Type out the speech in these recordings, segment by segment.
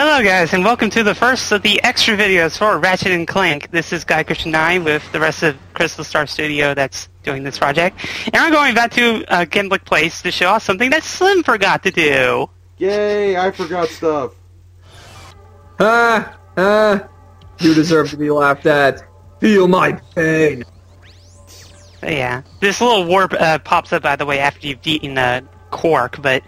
Hello guys, and welcome to the first of the extra videos for Ratchet and Clank. This is Guy Christian 9 with the rest of CrystalStarStudio that's doing this project. And we're going back to Gimlick Place to show off something that Slim forgot to do. Yay, I forgot stuff. You deserve to be laughed at. Feel my pain. But yeah, this little warp pops up, by the way, after you've eaten Quark, but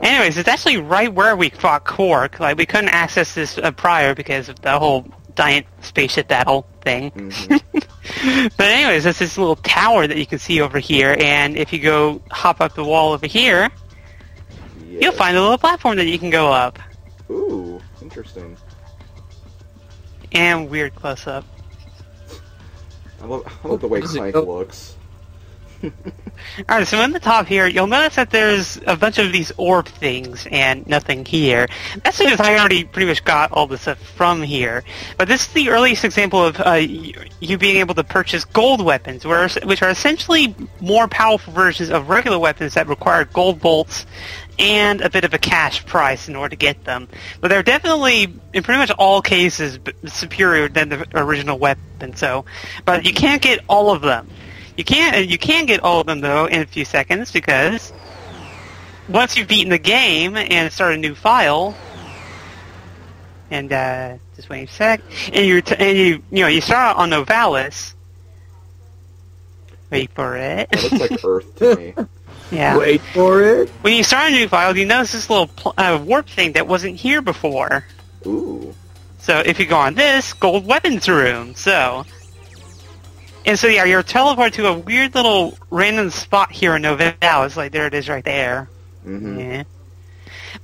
anyways, it's actually right where we fought Quark. Like, we couldn't access this prior because of the whole giant spaceship battle thing. Mm-hmm. But anyways, there's this little tower that you can see over here, and if you go hop up the wall over here, you'll find a little platform that you can go up. Ooh, interesting. And weird close-up. I love the way Clank looks. Alright, so in the top here, you'll notice that there's a bunch of these orb things and nothing here. That's because I already pretty much got all this stuff from here. But this is the earliest example of you being able to purchase gold weapons, which are essentially more powerful versions of regular weapons that require gold bolts and a bit of a cash price in order to get them. But they're definitely, in pretty much all cases, superior than the original weapon. But you can't get all of them. You can get all of them, though, in a few seconds, because once you've beaten the game and start a new file, and just wait a sec, and you start on Novalis. Wait for it. That looks like Earth to me. Yeah. Wait for it. When you start a new file, you notice this little warp thing that wasn't here before. Ooh. So if you go on this, gold weapons room. And so yeah, you're teleported to a weird little random spot here in Novalis. Like, there it is right there. Mm-hmm. Yeah.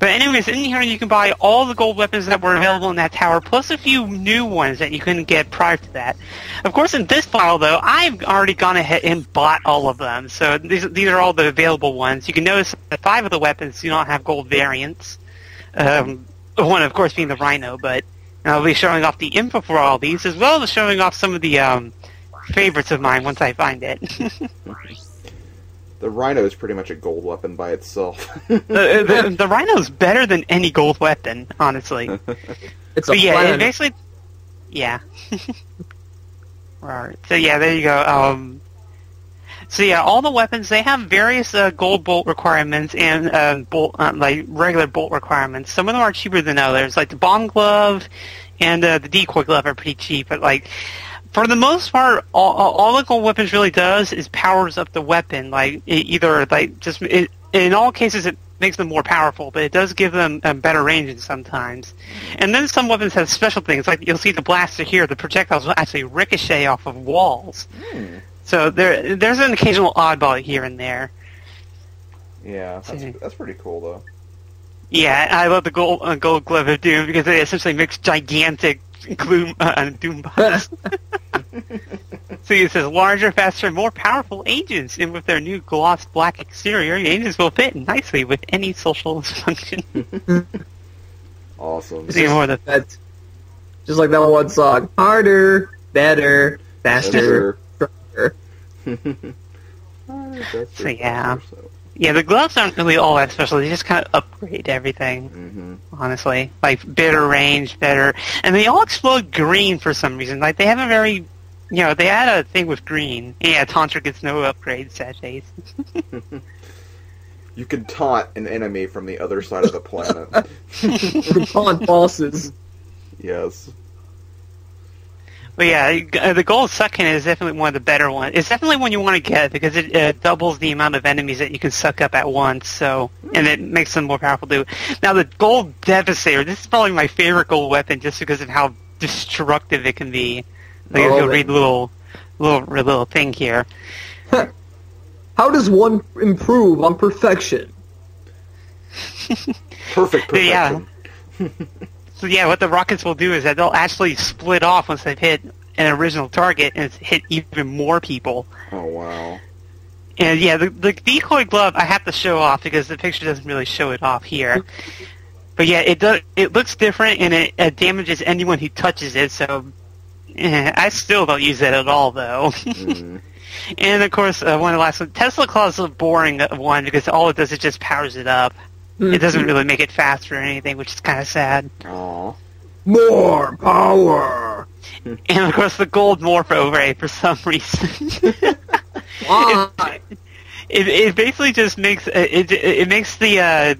But anyways, in here you can buy all the gold weapons that were available in that tower, plus a few new ones that you couldn't get prior to that. Of course, in this file, though, I've already gone ahead and bought all of them. So these are all the available ones. You can notice that 5 of the weapons do not have gold variants. One, of course, being the R.Y.N.O, but I'll be showing off the info for all these, as well as showing off some of the favorites of mine once I find it. The R.Y.N.O is pretty much a gold weapon by itself. the R.Y.N.O is better than any gold weapon, honestly. It's a planet. Basically, yeah. Right. So yeah, there you go. So yeah, all the weapons, they have various gold bolt requirements and like regular bolt requirements. Some of them are cheaper than others. Like the bomb glove and the decoy glove are pretty cheap, but like, for the most part, all the gold weapons really does is powers up the weapon. Like, in all cases, it makes them more powerful, but it does give them better range sometimes. And then some weapons have special things. Like, you'll see the blaster here, the projectiles will actually ricochet off of walls. So there's an occasional oddball here and there. Yeah, that's pretty cool, though. Yeah, I love the gold glove of Doom, because it essentially makes gigantic Doom bots. So it says larger, faster, more powerful agents, and with their new gloss black exterior, the agents will fit nicely with any social dysfunction. Awesome. Just like that one song. Harder, better, faster, stronger. So yeah. Yeah, the gloves aren't really all that special. They just kind of upgrade everything, honestly. Like, better range, better... And they all explode green for some reason. Like, they have a very... they had a thing with green. Yeah, Taunter gets no upgrades, sad face. You can taunt an enemy from the other side of the planet. You can taunt bosses. Yes. But yeah, the gold sucking is definitely one of the better ones. It's definitely one you want to get because it doubles the amount of enemies that you can suck up at once. And it makes them more powerful too. Now the gold devastator, this is probably my favorite gold weapon just because of how destructive it can be. Like, if you'll read the little thing here. How does one improve on perfection? Perfect perfection. Yeah. So yeah, what the rockets will do is that they'll actually split off once they've hit an original target and hit even more people. Oh, wow. And yeah, the decoy glove I have to show off because the picture doesn't really show it off here. But yeah, it looks different and it damages anyone who touches it, so I still don't use it at all, though. And of course, one of the last ones, Tesla Claw is a boring one because all it does is just powers it up. It doesn't really make it faster or anything, which is kind of sad. Aw. More power. And of course, the gold morph overlay for some reason. Why? It basically just makes it makes the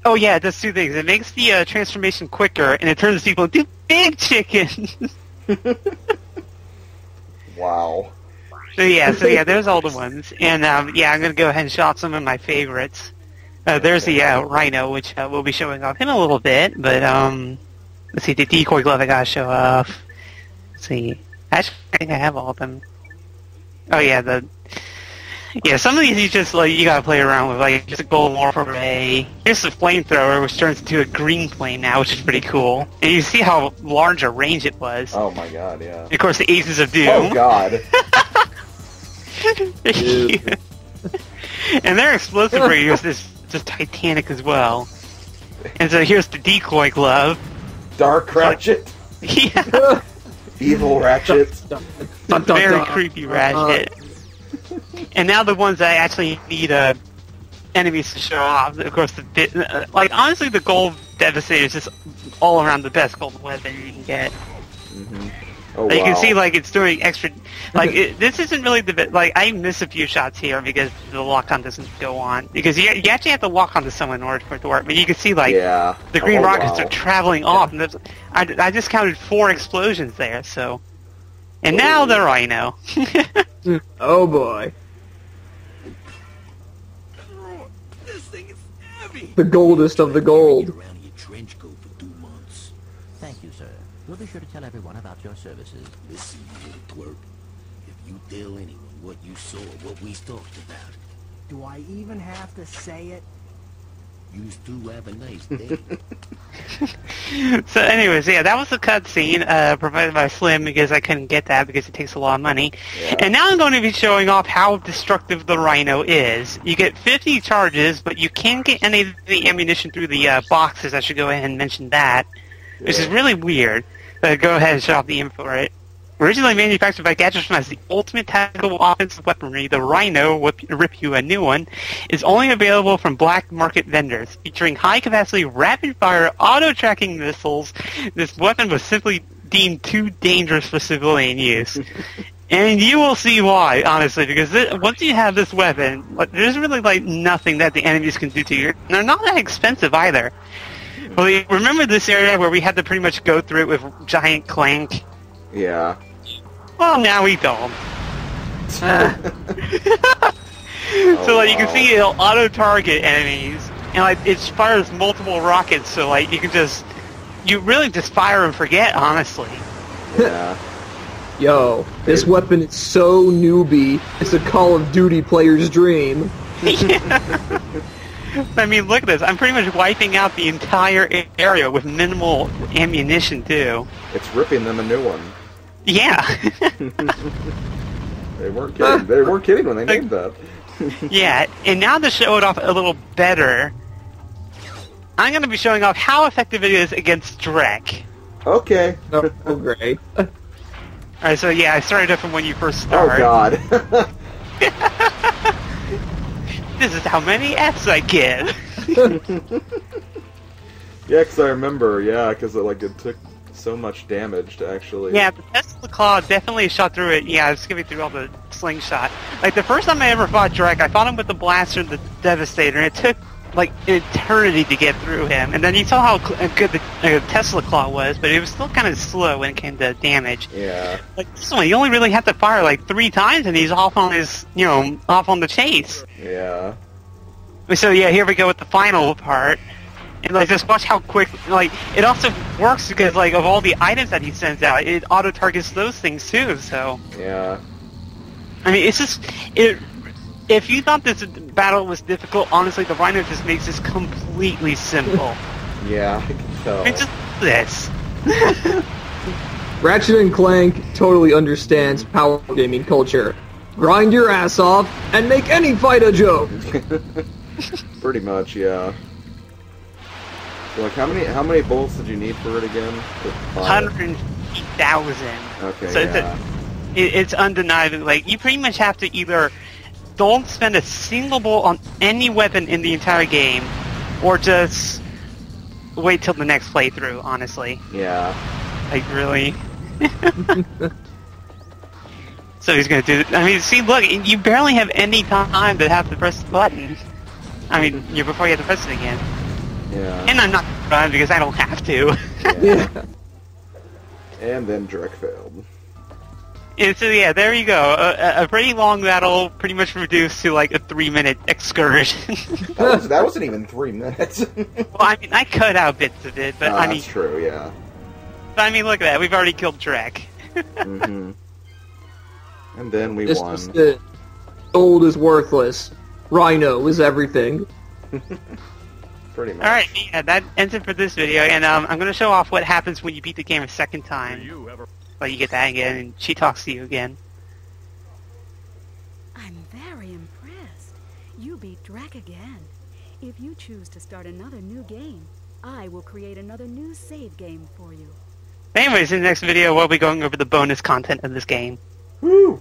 oh yeah, it does two things. It makes the transformation quicker, and it turns people into big chickens. Wow. So yeah, there's all the ones, and yeah, I'm gonna go ahead and show off some of my favorites. There's the R.Y.N.O, which we'll be showing off in a little bit, but let's see, the decoy glove I gotta show off. Let's see, actually, I think I have all of them. Oh yeah, some of these you just you gotta play around with, like just a gold morph array. Here's the flamethrower, which turns into a green flame now, which is pretty cool. And you see how large a range it was. Oh my god, yeah. And of course, the Aces of Doom. Oh god. And their explosive radius is just titanic as well. And so here's the decoy glove. Dark Ratchet. Yeah. Evil Ratchet. Very creepy Ratchet. And now the ones that I actually need enemies to show off. Of course, honestly, the gold Devastator is just all around the best gold weapon you can get. Mm-hmm. Oh, You can wow. see, it's doing extra... this isn't really the bit... I miss a few shots here because the lock-on doesn't go on. Because you actually have to lock onto someone in order for it to work. But you can see, yeah. the green rockets wow. are traveling off. And I just counted 4 explosions there, so... And now the R.Y.N.O. Oh boy. This thing is heavy. The goldest of the gold. Around your trench coat for 2 months. Thank you, sir. We'll be sure to tell everyone about your services. Listen, you little clerk. If you tell anyone what you saw, what we talked about, Do I even have to say it? you two have a nice day. So anyways, yeah, that was the cutscene provided by Slim because I couldn't get that because it takes a lot of money. Yeah. And now I'm going to be showing off how destructive the R.Y.N.O is. You get 50 charges, but you can't get any of the ammunition through the boxes. I should go ahead and mention that, which is really weird. Go ahead and show off the info, right? Originally manufactured by Gadgetron as the ultimate tactical offensive weaponry, the R.Y.N.O, rip you a new one, is only available from black market vendors. Featuring high-capacity, rapid-fire, auto-tracking missiles, this weapon was simply deemed too dangerous for civilian use. And you will see why, honestly, because once you have this weapon, there's really, nothing that the enemies can do to you. And they're not that expensive, either. Well, remember this area where we had to pretty much go through it with Giant Clank? Yeah. Well, now we don't. So, you can see it'll auto-target enemies, and, it fires multiple rockets, so, you can you really just fire and forget, honestly. Yeah. Yo, this weapon is so newbie. It's a Call of Duty player's dream. I mean, look at this. I'm pretty much wiping out the entire area with minimal ammunition, too. It's ripping them a new one. Yeah. They weren't kidding. They weren't kidding when they named that. Yeah, and now to show it off a little better, I'm going to be showing off how effective it is against Drek. Okay. Oh, great. Alright, so yeah, I started it from when you first Oh start. god. This is how many Fs I get. Yeah, because I remember, because it took so much damage to actually... Yeah, the Tesla Claw definitely shot through it. Yeah, I was skipping through all the slingshot. The first time I ever fought Drek, I fought him with the Blaster and the Devastator, and it took, an eternity to get through him. And then you saw how good the Tesla Claw was, but it was still kind of slow when it came to damage. Yeah. This one, you only really have to fire, 3 times, and he's off on his, off on the chase. Yeah. So yeah, here we go with the final part. And just watch how quick, it also works because, of all the items that he sends out, it auto-targets those things too, so... Yeah. I mean, it's just, if you thought this battle was difficult, honestly, the R.Y.N.O just makes this completely simple. Yeah, I can tell. I mean, just this. Ratchet and Clank totally understands power gaming culture. Grind your ass off and make any fight a joke. Pretty much, yeah. So, how many bullets did you need for it again? 150,000. Okay, So yeah. it's undeniable. You pretty much have to either don't spend a single bullet on any weapon in the entire game, or just wait till the next playthrough, honestly. Yeah. Like, really? So he's gonna do it. I mean, see, look, you barely have any time to have to press the button. I mean, before you have to press it again. Yeah. And I'm not gonna run because I don't have to. Yeah. And then Drek failed. And so yeah, there you go. A pretty long battle, pretty much reduced to like a 3-minute excursion. That wasn't even 3 minutes. Well, I mean, I cut out bits of it, but I mean, that's true, yeah. But I mean, look at that. We've already killed Drek. Mm-hmm. And then we This won. is it. Gold is worthless. R.Y.N.O is everything. Pretty much. Alright, yeah, that ends it for this video, and I'm going to show off what happens when you beat the game a second time. But you get that again, and she talks to you again. I'm very impressed. You beat Drek again. If you choose to start another new game, I will create another new save game for you. Anyways, in the next video, we'll be going over the bonus content of this game. Woo!